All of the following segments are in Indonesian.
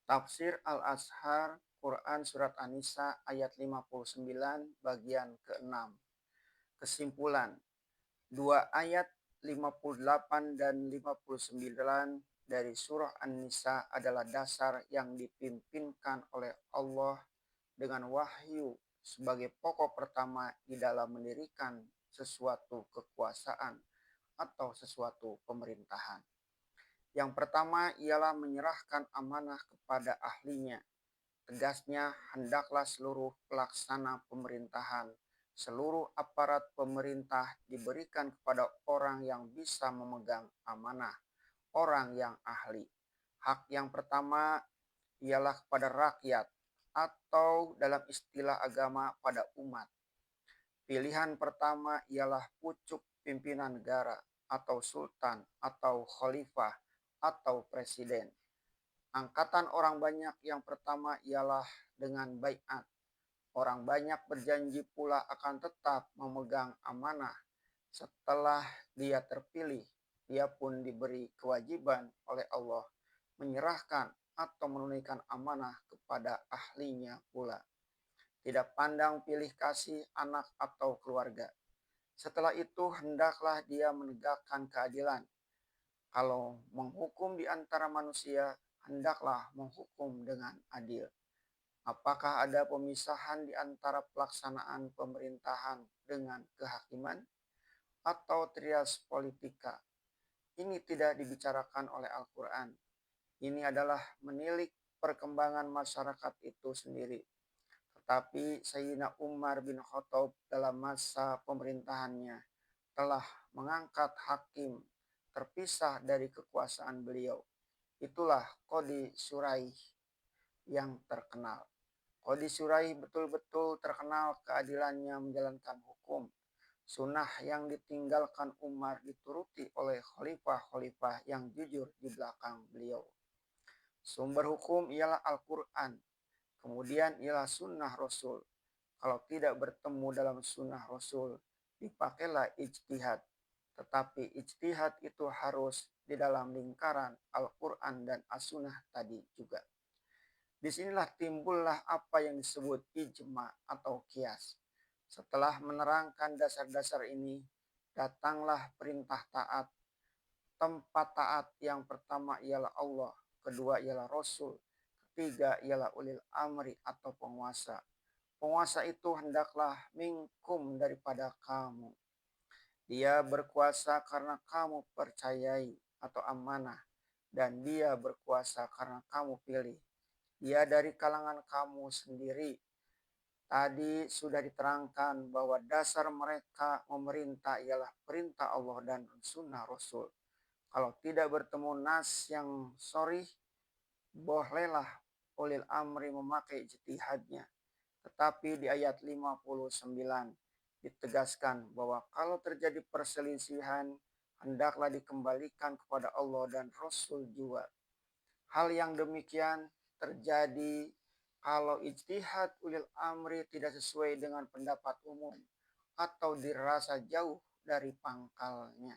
Tafsir Al-Azhar Quran Surat An-Nisa ayat 59 bagian ke-6. Kesimpulan, dua ayat 58 dan 59 dari surah An-Nisa adalah dasar yang dipimpinkan oleh Allah dengan wahyu sebagai pokok pertama di dalam mendirikan sesuatu kekuasaan atau sesuatu pemerintahan. Yang pertama ialah menyerahkan amanah kepada ahlinya. Tegasnya, hendaklah seluruh pelaksana pemerintahan, seluruh aparat pemerintah diberikan kepada orang yang bisa memegang amanah, orang yang ahli. Hak yang pertama ialah kepada rakyat, atau dalam istilah agama pada umat. Pilihan pertama ialah pucuk pimpinan negara, atau sultan, atau khalifah, atau presiden. Angkatan orang banyak yang pertama ialah dengan baiat. Orang banyak berjanji pula akan tetap memegang amanah. Setelah dia terpilih, dia pun diberi kewajiban oleh Allah menyerahkan atau menunaikan amanah kepada ahlinya pula. Tidak pandang pilih kasih anak atau keluarga. Setelah itu hendaklah dia menegakkan keadilan. Kalau menghukum di antara manusia, hendaklah menghukum dengan adil. Apakah ada pemisahan di antara pelaksanaan pemerintahan dengan kehakiman atau trias politika? Ini tidak dibicarakan oleh Al-Quran. Ini adalah menilik perkembangan masyarakat itu sendiri. Tetapi Sayyidina Umar bin Khattab dalam masa pemerintahannya telah mengangkat hakim terpisah dari kekuasaan beliau. Itulah Qadhi Syuraih yang terkenal. Qadhi Syuraih betul-betul terkenal keadilannya menjalankan hukum. Sunnah yang ditinggalkan Umar dituruti oleh khalifah-khalifah yang jujur di belakang beliau. Sumber hukum ialah Al-Quran, kemudian ialah sunnah Rasul. Kalau tidak bertemu dalam sunnah Rasul, dipakailah ijtihad. Tetapi ijtihad itu harus di dalam lingkaran Al-Quran dan As-Sunnah tadi juga. Disinilah timbullah apa yang disebut ijma atau kias. Setelah menerangkan dasar-dasar ini, datanglah perintah taat. Tempat taat yang pertama ialah Allah, kedua ialah Rasul, ketiga ialah ulil amri atau penguasa. Penguasa itu hendaklah minkum daripada kamu. Dia berkuasa karena kamu percayai atau amanah, dan dia berkuasa karena kamu pilih. Dia dari kalangan kamu sendiri. Tadi sudah diterangkan bahwa dasar mereka memerintah ialah perintah Allah dan sunnah Rasul. Kalau tidak bertemu nas yang sorih, bolehlah ulil amri memakai ijtihadnya. Tetapi di ayat 59 ditegaskan bahwa kalau terjadi perselisihan, hendaklah dikembalikan kepada Allah dan Rasul juga. Hal yang demikian terjadi kalau ijtihad ulil amri tidak sesuai dengan pendapat umum atau dirasa jauh dari pangkalnya.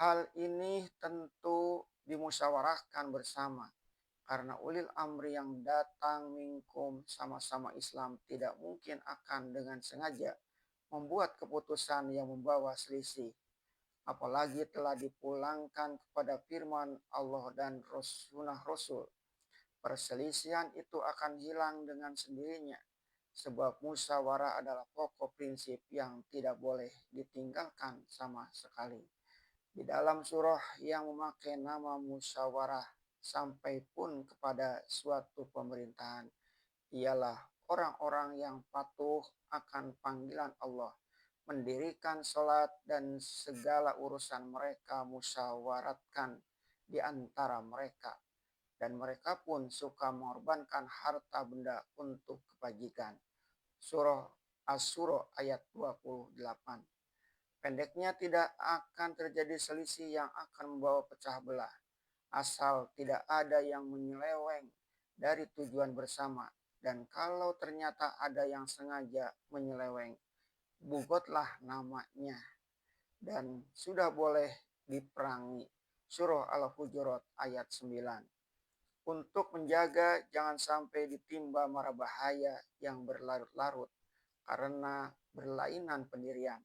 Hal ini tentu dimusyawarahkan bersama karena ulil amri yang datang minkum sama-sama Islam tidak mungkin akan dengan sengaja membuat keputusan yang membawa selisih. Apalagi telah dipulangkan kepada firman Allah dan sunnah Rasul. Perselisihan itu akan hilang dengan sendirinya. Sebab musyawarah adalah pokok prinsip yang tidak boleh ditinggalkan sama sekali. Di dalam surah yang memakai nama musyawarah sampai pun kepada suatu pemerintahan ialah orang-orang yang patuh akan panggilan Allah, mendirikan sholat dan segala urusan mereka musyawaratkan di antara mereka, dan mereka pun suka mengorbankan harta benda untuk kebajikan. Surah Asy-Syura ayat 28. Pendeknya, tidak akan terjadi selisih yang akan membawa pecah belah, asal tidak ada yang menyeleweng dari tujuan bersama. Dan kalau ternyata ada yang sengaja menyeleweng, bugotlah namanya dan sudah boleh diperangi. Surah Al-Hujurat ayat 9. untuk menjaga jangan sampai ditimba mara bahaya yang berlarut-larut karena berlainan pendirian.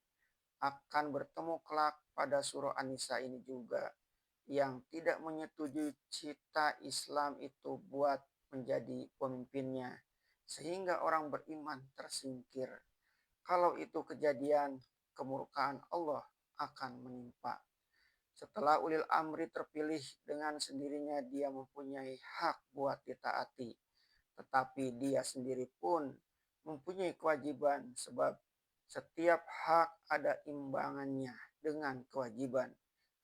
Akan bertemu kelak pada surah An-Nisa ini juga yang tidak menyetujui cita Islam itu buat menjadi pemimpinnya sehingga orang beriman tersingkir. Kalau itu kejadian, kemurkaan Allah akan menimpa. Setelah ulil amri terpilih, dengan sendirinya dia mempunyai hak buat ditaati. Tetapi dia sendiri pun mempunyai kewajiban sebab setiap hak ada imbangannya dengan kewajiban.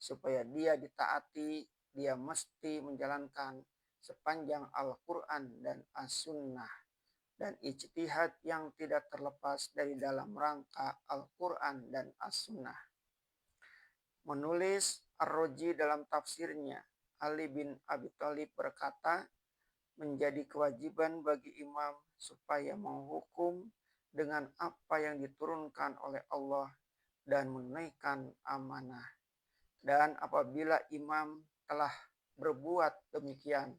Supaya dia ditaati, dia mesti menjalankan sepanjang Al-Quran dan As-Sunnah dan ijtihad yang tidak terlepas dari dalam rangka Al-Quran dan As-Sunnah. Menulis Ar-Roji dalam tafsirnya, Ali bin Abi Thalib berkata, menjadi kewajiban bagi imam supaya menghukum dengan apa yang diturunkan oleh Allah dan menunaikan amanah. Dan apabila imam telah berbuat demikian,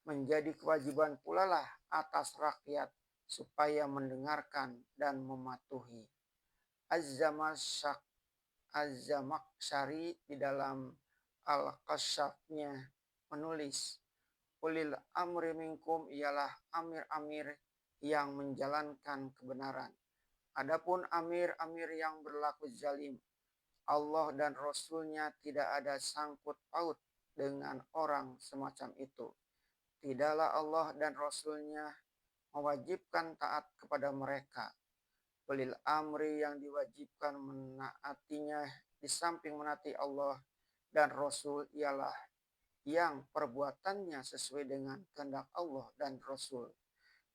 menjadi kewajiban pula lah atas rakyat supaya mendengarkan dan mematuhi. Az-Zamakhsyari di dalam Al-Kasyafnya menulis, ulil amri minkum ialah amir-amir yang menjalankan kebenaran. Adapun amir-amir yang berlaku zalim, Allah dan Rasul-Nya tidak ada sangkut paut dengan orang semacam itu. Tidaklah Allah dan Rasul-Nya mewajibkan taat kepada mereka. Ulil amri yang diwajibkan menaatinya di samping menaati Allah dan Rasul ialah yang perbuatannya sesuai dengan kehendak Allah dan Rasul,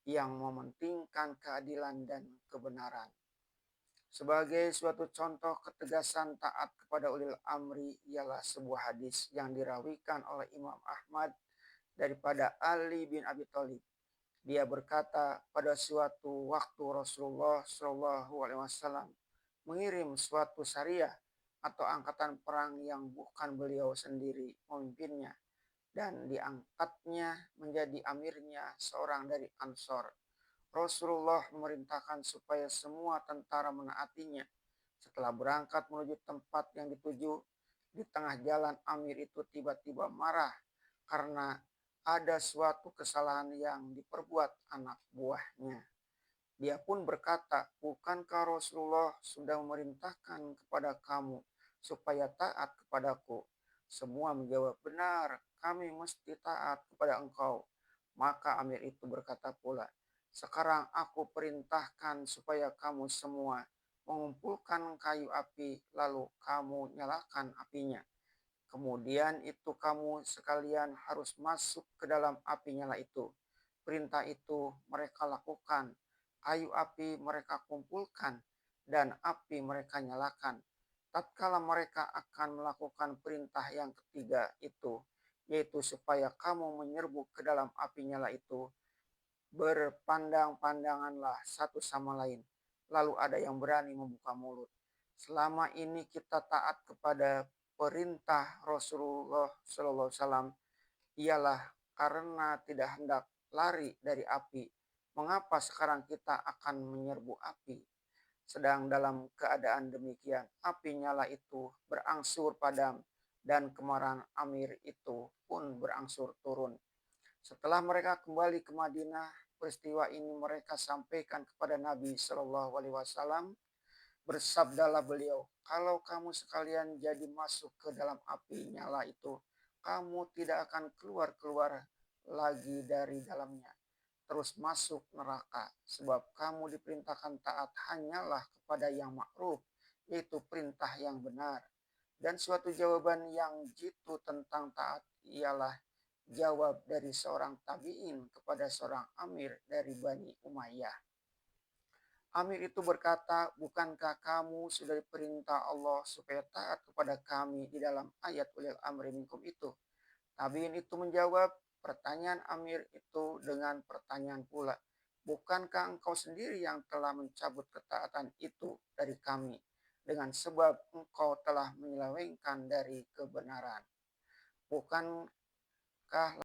yang mementingkan keadilan dan kebenaran. Sebagai suatu contoh ketegasan taat kepada ulil amri ialah sebuah hadis yang dirawikan oleh Imam Ahmad daripada Ali bin Abi Thalib. Dia berkata, pada suatu waktu Rasulullah Shallallahu Alaihi Wasallam mengirim suatu syariah atau angkatan perang yang bukan beliau sendiri memimpinnya, dan diangkatnya menjadi amirnya seorang dari Ansor. Rasulullah memerintahkan supaya semua tentara menaatinya. Setelah berangkat menuju tempat yang dituju, di tengah jalan amir itu tiba-tiba marah karena ada suatu kesalahan yang diperbuat anak buahnya. Dia pun berkata, bukankah Rasulullah sudah memerintahkan kepada kamu supaya taat kepadaku? Semua menjawab, benar, kami mesti taat kepada engkau. Maka amir itu berkata pula, sekarang aku perintahkan supaya kamu semua mengumpulkan kayu api, lalu kamu nyalakan apinya. Kemudian itu kamu sekalian harus masuk ke dalam api nyala itu. Perintah itu mereka lakukan. Kayu api mereka kumpulkan dan api mereka nyalakan. Tatkala mereka akan melakukan perintah yang ketiga itu, yaitu supaya kamu menyerbu ke dalam api nyala itu, berpandang-pandanganlah satu sama lain. Lalu ada yang berani membuka mulut. Selama ini kita taat kepada perintah Rasulullah SAW ialah karena tidak hendak lari dari api. Mengapa sekarang kita akan menyerbu api? Sedang dalam keadaan demikian, api nyala itu berangsur padam dan kemarahan amir itu pun berangsur turun. Setelah mereka kembali ke Madinah, peristiwa ini mereka sampaikan kepada Nabi Shallallahu Alaihi Wasallam. Bersabdalah beliau, kalau kamu sekalian jadi masuk ke dalam api nyala itu, kamu tidak akan keluar-keluar lagi dari dalamnya, terus masuk neraka, sebab kamu diperintahkan taat hanyalah kepada yang ma'ruf, yaitu perintah yang benar. Dan suatu jawaban yang jitu tentang taat ialah jawab dari seorang tabi'in kepada seorang amir dari Bani Umayyah. Amir itu berkata, bukankah kamu sudah diperintah Allah supaya taat kepada kami di dalam ayat ulil amri minkum itu? Tabi'in itu menjawab pertanyaan Amir itu dengan pertanyaan pula. Bukankah engkau sendiri yang telah mencabut ketaatan itu dari kami dengan sebab engkau telah menyelewengkan dari kebenaran? Bukankah